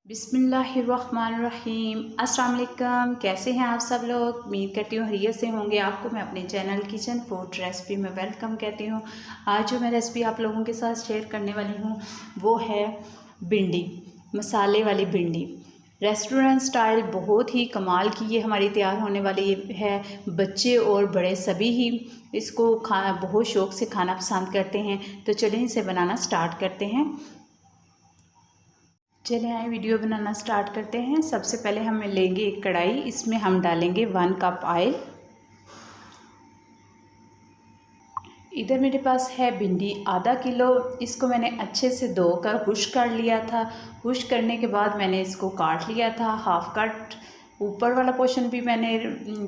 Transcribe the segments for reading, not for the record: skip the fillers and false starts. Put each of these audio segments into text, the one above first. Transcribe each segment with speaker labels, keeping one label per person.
Speaker 1: बिस्मिल्लाहिर्रहमानिर्रहीम। अस्सलाम वालेकुम। कैसे हैं आप सब लोग? उम्मीद करती हूँ खैरियत से होंगे। आपको मैं अपने चैनल किचन फूड रेसिपी में वेलकम कहती हूँ। आज जो मैं रेसिपी आप लोगों के साथ शेयर करने वाली हूँ वो है भिंडी, मसाले वाली भिंडी। रेस्टोरेंट स्टाइल बहुत ही कमाल की ये हमारी तैयार होने वाली है। बच्चे और बड़े सभी ही इसको खाना बहुत शौक़ से खाना पसंद करते हैं। तो चलें इसे बनाना स्टार्ट करते हैं। चलिए आए वीडियो बनाना स्टार्ट करते हैं। सबसे पहले हम लेंगे एक कढ़ाई, इसमें हम डालेंगे 1 कप ऑयल। इधर मेरे पास है भिंडी आधा किलो। इसको मैंने अच्छे से धोकर खुश कर लिया था। खुश करने के बाद मैंने इसको काट लिया था हाफ कट। ऊपर वाला पोर्शन भी मैंने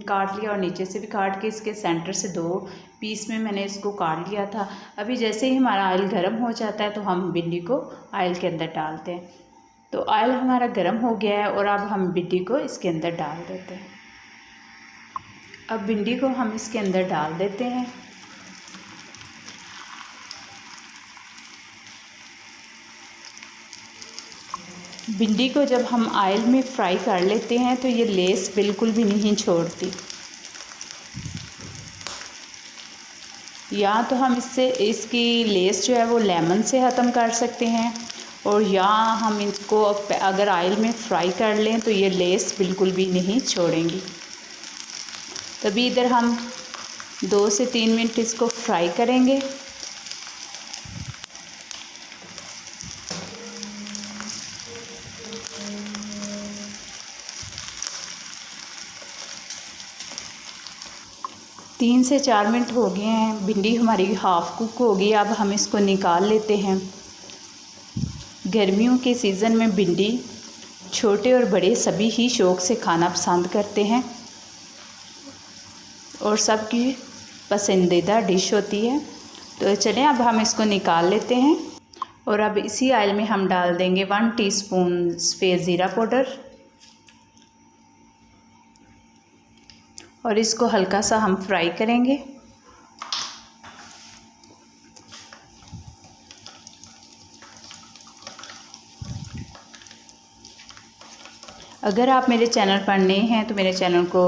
Speaker 1: काट लिया और नीचे से भी काट के इसके सेंटर से 2 पीस में मैंने इसको काट लिया था। अभी जैसे ही हमारा ऑयल गर्म हो जाता है तो हम भिंडी को ऑयल के अंदर डालते हैं। तो ऑयल हमारा गर्म हो गया है और अब हम भिंडी को इसके अंदर डाल देते हैं। अब भिंडी को हम इसके अंदर डाल देते हैं। भिंडी को जब हम ऑयल में फ्राई कर लेते हैं तो ये लेस बिल्कुल भी नहीं छोड़ती। या तो हम इसकी लेस जो है वो लेमन से ख़त्म कर सकते हैं, और या हम इसको अगर ऑयल में फ्राई कर लें तो ये लेस बिल्कुल भी नहीं छोड़ेंगी। तभी इधर हम 2 से 3 मिनट इसको फ्राई करेंगे। तीन से 4 मिनट हो गए हैं। भिंडी हमारी हाफ़ कुक होगी। अब हम इसको निकाल लेते हैं। गर्मियों के सीज़न में भिंडी छोटे और बड़े सभी ही शौक़ से खाना पसंद करते हैं और सबकी पसंदीदा डिश होती है। तो चलें अब हम इसको निकाल लेते हैं। और अब इसी ऑयल में हम डाल देंगे 1 टीस्पून सफ़ेद ज़ीरा पाउडर, और इसको हल्का सा हम फ्राई करेंगे। अगर आप मेरे चैनल पर नए हैं तो मेरे चैनल को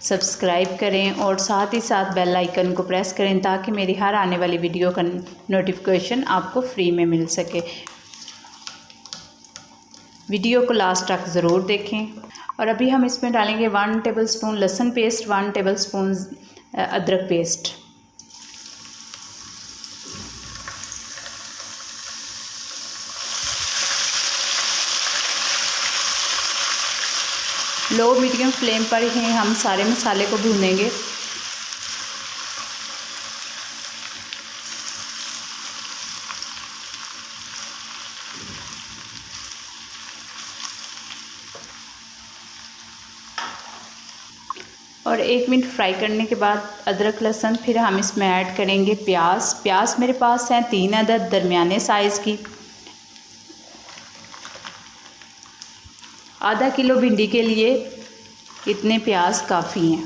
Speaker 1: सब्सक्राइब करें और साथ ही साथ बेल आइकन को प्रेस करें ताकि मेरी हर आने वाली वीडियो का नोटिफिकेशन आपको फ्री में मिल सके। वीडियो को लास्ट तक ज़रूर देखें। और अभी हम इसमें डालेंगे 1 टेबलस्पून लहसुन पेस्ट, 1 टेबलस्पून अदरक पेस्ट। लो मीडियम फ्लेम पर ही हम सारे मसाले को भूनेंगे। और 1 मिनट फ्राई करने के बाद अदरक लहसुन, फिर हम इसमें ऐड करेंगे प्याज मेरे पास हैं 3 अदद दरमियाने साइज़ की। आधा किलो भिंडी के लिए इतने प्याज काफ़ी हैं।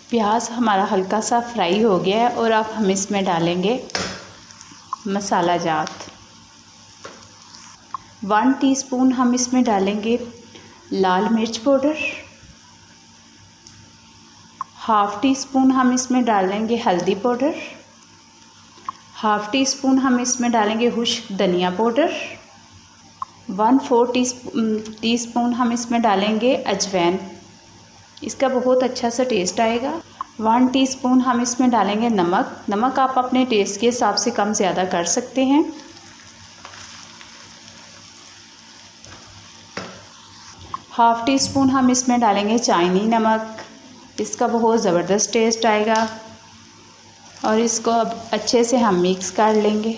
Speaker 1: प्याज हमारा हल्का सा फ्राई हो गया है और अब हम इसमें डालेंगे मसाला जात। 1 टीस्पून हम इसमें डालेंगे लाल मिर्च पाउडर, हाफ़ टी स्पून हम इसमें डालेंगे हल्दी पाउडर, हाफ़ टी स्पून हम इसमें डालेंगे खुश्क धनिया पाउडर, 1/4 टीस्पून हम इसमें डालेंगे अजवाइन। इसका बहुत अच्छा सा टेस्ट आएगा। 1 टीस्पून हम इसमें डालेंगे नमक आप अपने टेस्ट के हिसाब से कम ज़्यादा कर सकते हैं। हाफ़ टी स्पून हम इसमें डालेंगे चाइनी नमक। इसका बहुत ज़बरदस्त टेस्ट आएगा। और इसको अब अच्छे से हम मिक्स कर लेंगे।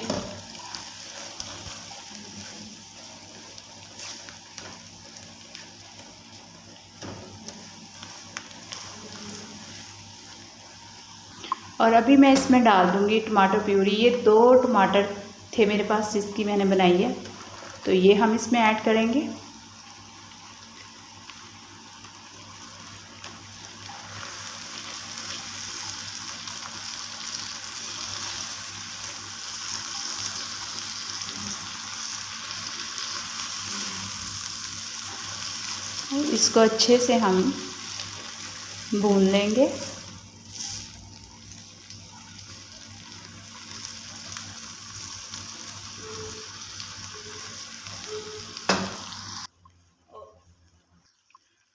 Speaker 1: और अभी मैं इसमें डाल दूँगी टमाटर प्यूरी। ये 2 टमाटर थे मेरे पास जिसकी मैंने बनाई है, तो ये हम इसमें ऐड करेंगे। इसको अच्छे से हम भून लेंगे।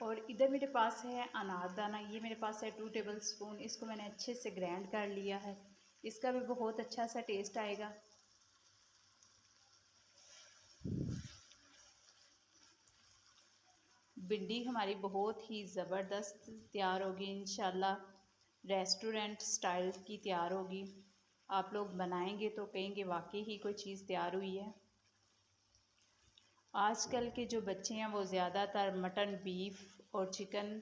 Speaker 1: और इधर मेरे पास है अनारदाना, ये मेरे पास है 2 टेबलस्पून। इसको मैंने अच्छे से ग्राइंड कर लिया है। इसका भी बहुत अच्छा सा टेस्ट आएगा। भिंडी हमारी बहुत ही ज़बरदस्त तैयार होगी इंशाल्लाह, रेस्टोरेंट स्टाइल की तैयार होगी। आप लोग बनाएंगे तो कहेंगे वाकई ही कोई चीज़ तैयार हुई है। आजकल के जो बच्चे हैं वो ज़्यादातर मटन, बीफ और चिकन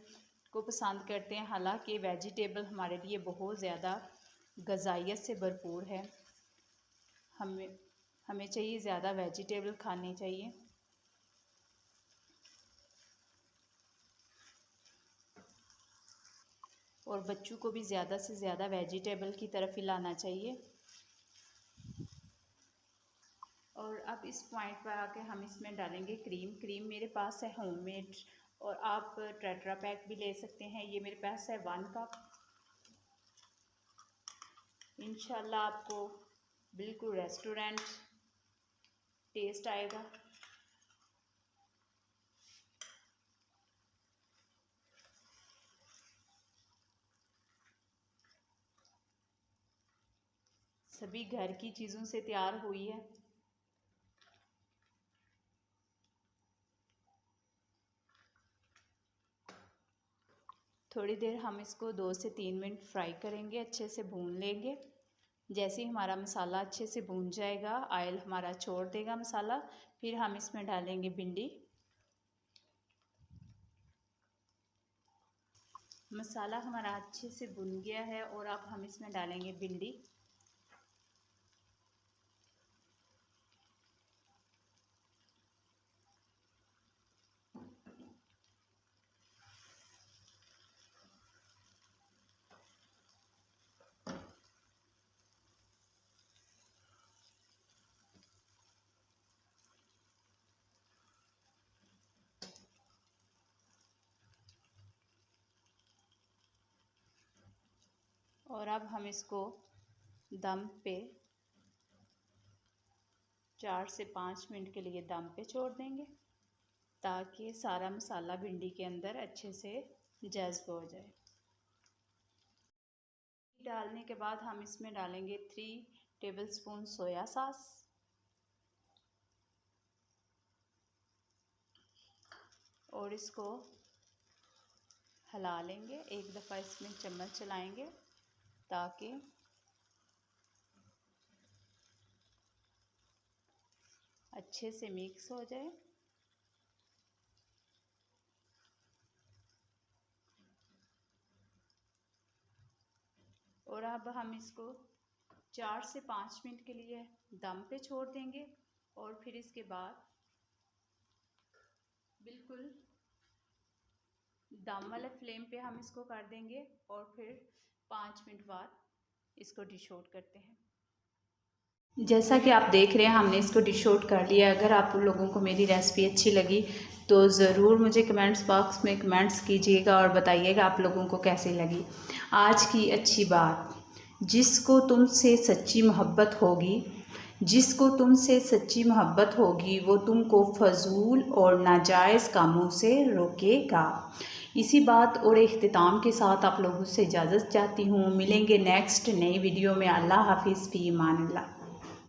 Speaker 1: को पसंद करते हैं, हालांकि वेजिटेबल हमारे लिए बहुत ज़्यादा ग़िज़ाइयत से भरपूर है। हमें चाहिए ज़्यादा वेजिटेबल खानी चाहिए। और बच्चों को भी ज़्यादा से ज़्यादा वेजिटेबल की तरफ ही लाना चाहिए। और अब इस पॉइंट पर आके हम इसमें डालेंगे क्रीम मेरे पास है होममेड, और आप टेट्रा पैक भी ले सकते हैं। ये मेरे पास है 1 कप। इंशाल्लाह आपको बिल्कुल रेस्टोरेंट टेस्ट आएगा। सभी घर की चीज़ों से तैयार हुई है। थोड़ी देर हम इसको 2 से 3 मिनट फ्राई करेंगे, अच्छे से भून लेंगे। जैसे ही हमारा मसाला अच्छे से भून जाएगा, ऑयल हमारा छोड़ देगा मसाला, फिर हम इसमें डालेंगे भिंडी। मसाला हमारा अच्छे से भुन गया है और अब हम इसमें डालेंगे भिंडी। और अब हम इसको दम पे 4 से 5 मिनट के लिए दम पे छोड़ देंगे, ताकि सारा मसाला भिंडी के अंदर अच्छे से जज़्ब हो जाए। डालने के बाद हम इसमें डालेंगे 3 टेबलस्पून सोया सॉस, और इसको हिला लेंगे। एक दफ़ा इसमें चम्मच चलाएंगे ताकि अच्छे से मिक्स हो जाए। और अब हम इसको 4 से 5 मिनट के लिए दम पे छोड़ देंगे, और फिर इसके बाद बिल्कुल दम वाले फ्लेम पे हम इसको कर देंगे, और फिर 5 मिनट बाद इसको डिश आउट करते हैं। जैसा कि आप देख रहे हैं, हमने इसको डिश आउट कर लिया। अगर आप लोगों को मेरी रेसिपी अच्छी लगी तो ज़रूर मुझे कमेंट्स बॉक्स में कमेंट्स कीजिएगा और बताइएगा आप लोगों को कैसी लगी। आज की अच्छी बात, जिसको तुमसे सच्ची मोहब्बत होगी, जिसको तुमसे सच्ची मोहब्बत होगी वो तुमको फजूल और नाजायज़ कामों से रोकेगा। इसी बात और इख्तिताम के साथ आप लोगों से इजाज़त चाहती हूँ। मिलेंगे नेक्स्ट नई वीडियो में। अल्लाह हाफिज़, फ़ी अमान अल्लाह।